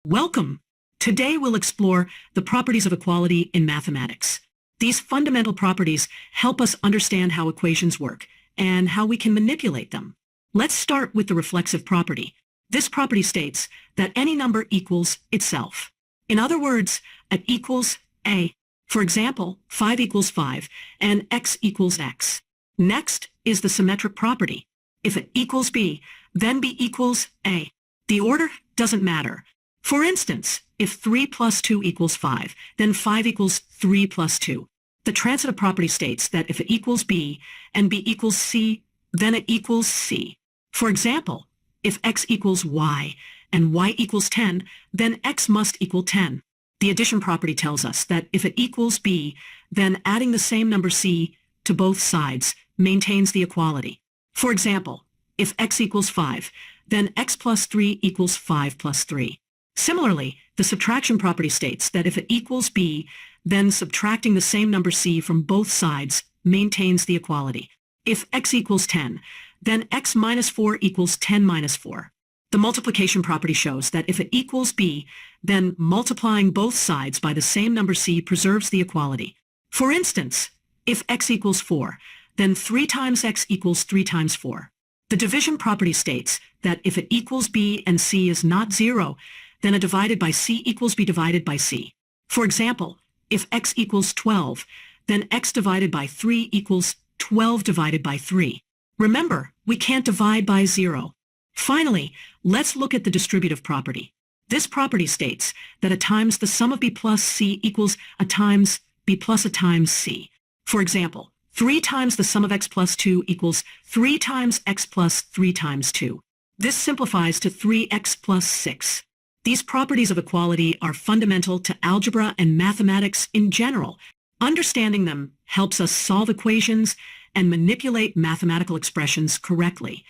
Welcome! Today we'll explore the properties of equality in mathematics. These fundamental properties help us understand how equations work and how we can manipulate them. Let's start with the reflexive property. This property states that any number equals itself. In other words, it equals A. For example, 5 equals 5 and x equals x. Next is the symmetric property. If it equals B, then B equals A. The order doesn't matter. For instance, if 3 plus 2 equals 5, then 5 equals 3 plus 2. The transitive property states that if it equals B and B equals C, then it equals C. For example, if x equals y and y equals 10, then x must equal 10. The addition property tells us that if it equals B, then adding the same number C to both sides maintains the equality. For example, if x equals 5, then x plus 3 equals 5 plus 3. Similarly, the subtraction property states that if it equals B, then subtracting the same number C from both sides maintains the equality. If x equals 10, then x minus 4 equals 10 minus 4. The multiplication property shows that if it equals B, then multiplying both sides by the same number C preserves the equality. For instance, if x equals 4, then 3 times x equals 3 times 4. The division property states that if it equals B and C is not 0, then a divided by C equals B divided by C. For example, if x equals 12, then x divided by 3 equals 12 divided by 3. Remember, we can't divide by 0. Finally, let's look at the distributive property. This property states that a times the sum of B plus C equals a times B plus a times C. For example, 3 times the sum of x plus 2 equals 3 times x plus 3 times 2. This simplifies to 3x plus 6. These properties of equality are fundamental to algebra and mathematics in general. Understanding them helps us solve equations and manipulate mathematical expressions correctly.